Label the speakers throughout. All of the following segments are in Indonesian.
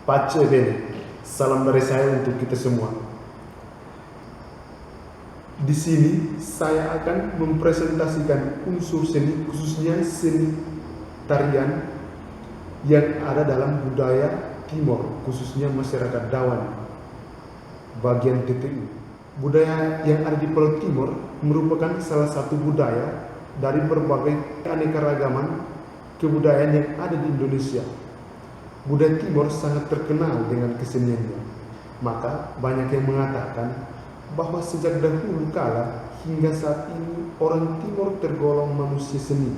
Speaker 1: Pace bene, salam dari saya untuk kita semua. Di sini saya akan mempresentasikan unsur seni, khususnya seni tarian yang ada dalam budaya Timor, khususnya masyarakat Dawan, bagian TTU. Budaya yang ada di Pulau Timor merupakan salah satu budaya dari berbagai keanekaragaman kebudayaan yang ada di Indonesia. Budaya Timor sangat terkenal dengan keseniannya. Maka banyak yang mengatakan bahwa sejak dahulu kala hingga saat ini orang Timor tergolong manusia seni.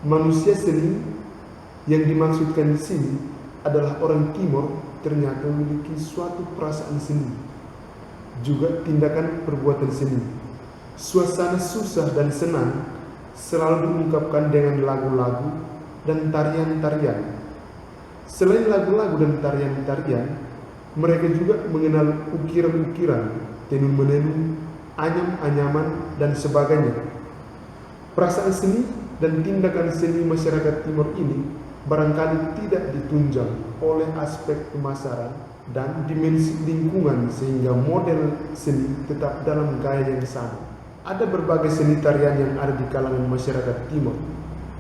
Speaker 1: Manusia seni yang dimaksudkan di sini adalah orang Timor ternyata memiliki suatu perasaan seni, juga tindakan perbuatan seni. Suasana susah dan senang selalu diungkapkan dengan lagu-lagu dan tarian-tarian. Selain lagu-lagu dan tarian-tarian, mereka juga mengenal ukiran-ukiran, tenun-menenun, anyam-anyaman, dan sebagainya. Perasaan seni dan tindakan seni masyarakat Timor ini barangkali tidak ditunjang oleh aspek pemasaran dan dimensi lingkungan sehingga model seni tetap dalam gaya yang sama. Ada berbagai seni tarian yang ada di kalangan masyarakat Timor,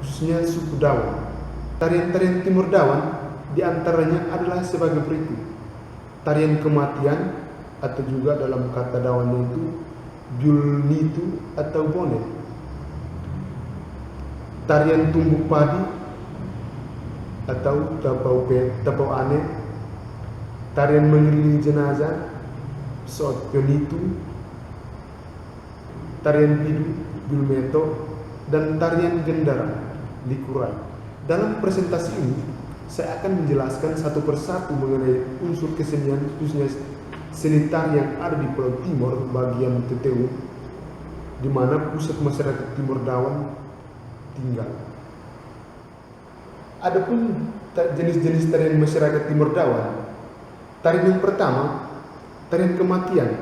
Speaker 1: khususnya suku Dawan. Tarian-tarian Timor Dawan di antaranya adalah sebagai berikut. Tarian kematian atau juga dalam kata Dawan itu Julnitu atau bonet. Tarian tumbuk padi atau tapau ane. Tarian mengelilingi jenazah Sot Pionitu. Tarian bidu Julmeto dan tarian gendara Likurai. Dalam presentasi ini saya akan menjelaskan satu persatu mengenai unsur kesenian, khususnya seni tari yang ada di Pulau Timor bagian TTU, di mana pusat masyarakat Timor Dawan tinggal. Adapun jenis-jenis tarian masyarakat Timor Dawan, tarian yang pertama, tarian kematian,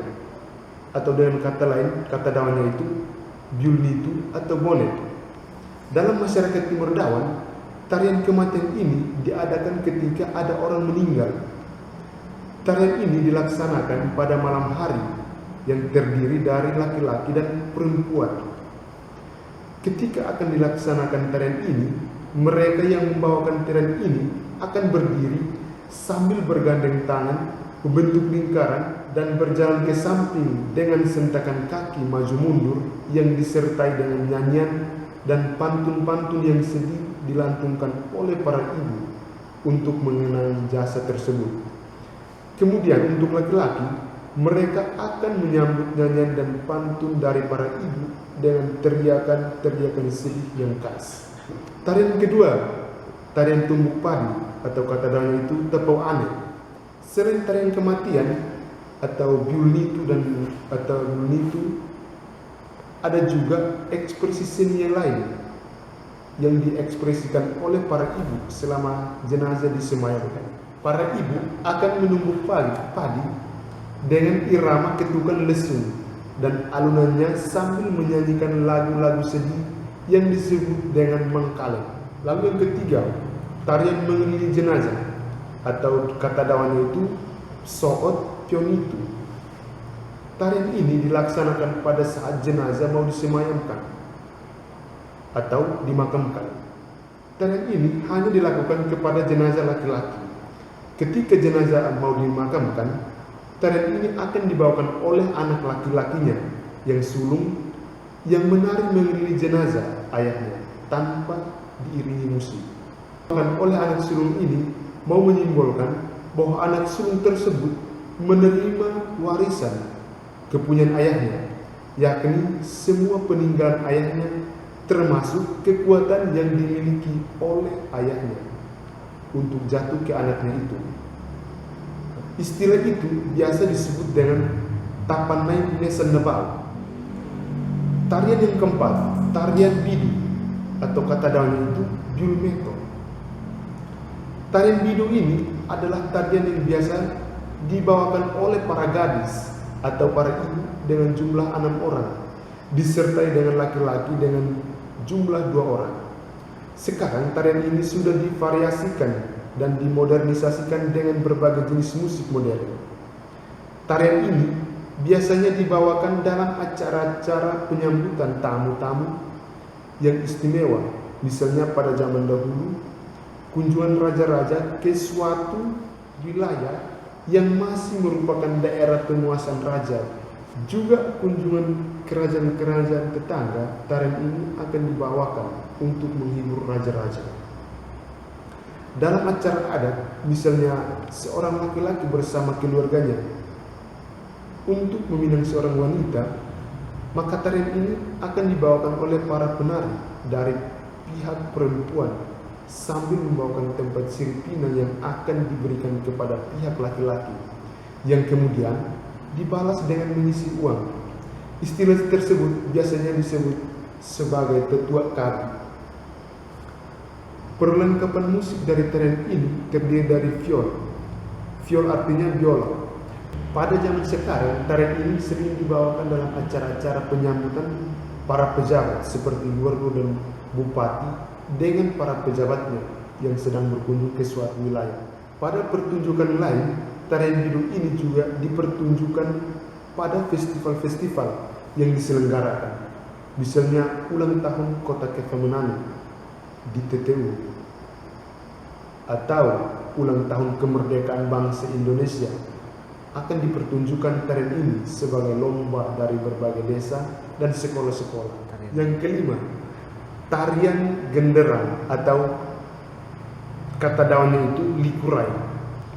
Speaker 1: atau dengan kata lain, kata Dawannya itu Julnitu atau bonet. Dalam masyarakat Timor Dawan, tarian kematian ini diadakan ketika ada orang meninggal. Tarian ini dilaksanakan pada malam hari yang terdiri dari laki-laki dan perempuan. Ketika akan dilaksanakan tarian ini, mereka yang membawakan tarian ini akan berdiri sambil bergandeng tangan, membentuk lingkaran dan berjalan ke samping dengan sentakan kaki maju mundur yang disertai dengan nyanyian dan pantun-pantun yang sedih dilantungkan oleh para ibu untuk mengenang jasa tersebut. Kemudian untuk laki-laki, mereka akan menyambut nyanyian dan pantun dari para ibu dengan teriakan-teriakan sedih yang khas. Tarian kedua, tarian tumbuk padi atau kata Dawannya itu tapau ane. Selain tarian kematian atau Julnitu ada juga ekspresi seni yang lain yang diekspresikan oleh para ibu selama jenazah disemayamkan. Para ibu akan menumbuk padi dengan irama ketukan lesung dan alunannya sambil menyanyikan lagu-lagu sedih yang disebut dengan mengkaleng. Lalu yang ketiga, tarian mengelilingi jenazah atau kata Dawannya itu Soot Pionitu. Tarian ini dilaksanakan pada saat jenazah mau disemayamkan atau dimakamkan. Tarian ini hanya dilakukan kepada jenazah laki-laki. Ketika jenazah mau dimakamkan, tarian ini akan dibawakan oleh anak laki-lakinya yang sulung yang menari mengelilingi jenazah ayahnya tanpa diiringi musik. Oleh anak sulung ini mau menyimbolkan bahwa anak sulung tersebut menerima warisan kepunyaan ayahnya, yakni semua peninggalan ayahnya termasuk kekuatan yang dimiliki oleh ayahnya untuk jatuh ke anaknya itu. Istilah itu biasa disebut dengan tapanai nesan nebal. Tarian yang keempat, tarian bidu atau kata Dawannya itu Julmeto. Tarian bidu ini adalah tarian yang biasa dibawakan oleh para gadis atau para ibu dengan jumlah 6 orang, disertai dengan laki-laki dengan jumlah 2 orang. Sekarang tarian ini sudah divariasikan dan dimodernisasikan dengan berbagai jenis musik modern. Tarian ini biasanya dibawakan dalam acara-acara penyambutan tamu-tamu yang istimewa, misalnya pada zaman dahulu, kunjungan raja-raja ke suatu wilayah yang masih merupakan daerah penguasaan raja. Juga kunjungan kerajaan-kerajaan tetangga, tarian ini akan dibawakan untuk menghibur raja-raja. Dalam acara adat, misalnya seorang laki-laki bersama keluarganya untuk meminang seorang wanita, maka tarian ini akan dibawakan oleh para penari dari pihak perempuan sambil membawakan tempat siripina yang akan diberikan kepada pihak laki-laki, yang kemudian dibalas dengan mengisi uang. Istilah tersebut biasanya disebut sebagai tetua kadi. Perlengkapan musik dari tarian ini terdiri dari viol. Viol artinya biola. Pada zaman sekarang, tarian ini sering dibawakan dalam acara-acara penyambutan para pejabat seperti gubernur dan bupati dengan para pejabatnya yang sedang berkunjung ke suatu wilayah. Pada pertunjukan lain, tarian bidung ini juga dipertunjukkan pada festival-festival yang diselenggarakan. Misalnya ulang tahun Kota Kemenangan di TTU, atau ulang tahun kemerdekaan bangsa Indonesia, akan dipertunjukkan tarian ini sebagai lomba dari berbagai desa dan sekolah-sekolah. Yang kelima, tarian genderang atau kata daunnya itu likurai.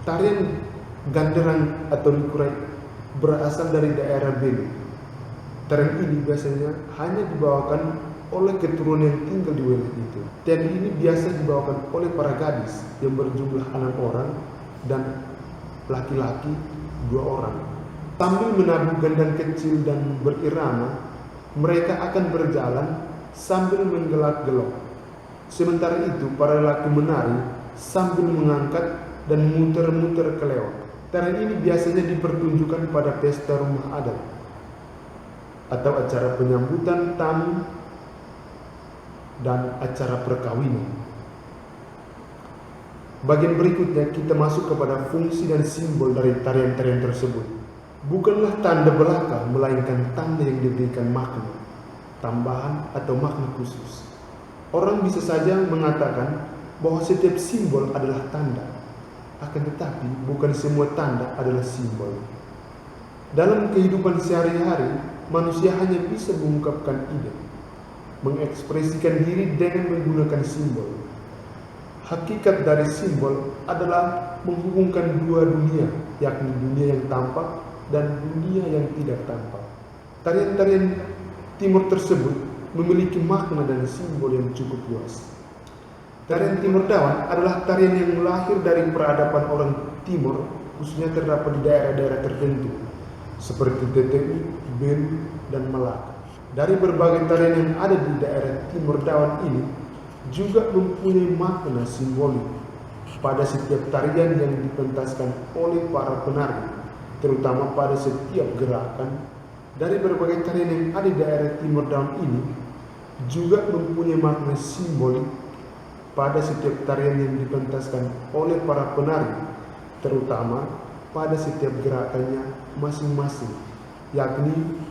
Speaker 1: Tarian ganderang atau likurai berasal dari daerah Belu. Tarian ini biasanya hanya dibawakan oleh keturunan yang tinggal di wilayah itu. Tarian ini biasa dibawakan oleh para gadis yang berjumlah 6 orang dan laki-laki 2 orang. Sambil menabuh gendang kecil dan berirama, mereka akan berjalan sambil menggelak-gelok. Sementara itu para laki menari sambil mengangkat dan muter-muter kelewat. Tarian ini biasanya dipertunjukkan pada pesta rumah adat atau acara penyambutan tamu dan acara perkawinan. Bagian berikutnya kita masuk kepada fungsi dan simbol dari tarian-tarian tersebut. Bukanlah tanda belaka, melainkan tanda yang diberikan makna tambahan atau makna khusus. Orang bisa saja mengatakan bahwa setiap simbol adalah tanda, akan tetapi bukan semua tanda adalah simbol. Dalam kehidupan sehari-hari, manusia hanya bisa mengungkapkan ide, mengekspresikan diri dengan menggunakan simbol. Hakikat dari simbol adalah menghubungkan dua dunia, yakni dunia yang tampak dan dunia yang tidak tampak. Tarian-tarian Timur tersebut memiliki makna dan simbol yang cukup luas. Tarian Timur Dawan adalah tarian yang lahir dari peradaban orang Timur, khususnya terdapat di daerah-daerah tertentu seperti TTU, Belu, dan Malaka. Dari berbagai tarian yang ada di daerah Timur Dawan ini juga mempunyai makna simbolik pada setiap tarian yang dipentaskan oleh para penari, terutama pada setiap gerakan. Dari berbagai tarian yang ada di daerah Timur Dawan ini juga mempunyai makna simbolik pada setiap tarian yang dipentaskan oleh para penari, terutama pada setiap gerakannya masing-masing, yakni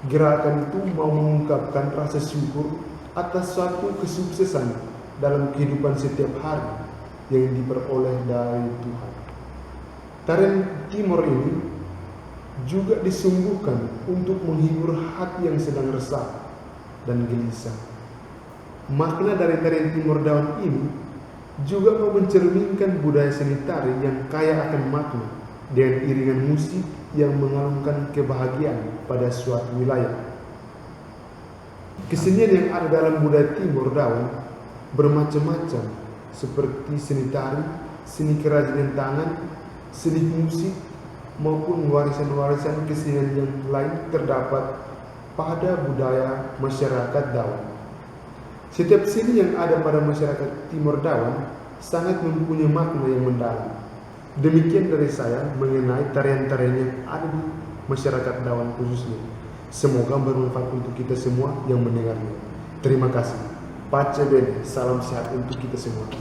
Speaker 1: gerakan itu mau mengungkapkan rasa syukur atas suatu kesuksesan dalam kehidupan setiap hari yang diperoleh dari Tuhan. Tarian Timur ini juga disungguhkan untuk menghibur hati yang sedang resah dan gelisah. Makna dari tarian Timur Dawan ini juga mau mencerminkan budaya seni tari yang kaya akan makna dengan iringan musik yang mengalunkan kebahagiaan pada suatu wilayah. Kesenian yang ada dalam budaya Timur Dawan bermacam-macam, seperti seni tari, seni kerajinan tangan, seni musik, maupun warisan-warisan kesenian yang lain terdapat pada budaya masyarakat Dawan. Setiap seni yang ada pada masyarakat Timur Dawan sangat mempunyai makna yang mendalam. Demikian dari saya mengenai tarian-tarian yang ada di masyarakat Dawan khususnya. Semoga bermanfaat untuk kita semua yang mendengarnya. Terima kasih. Pace Bene, salam sehat untuk kita semua.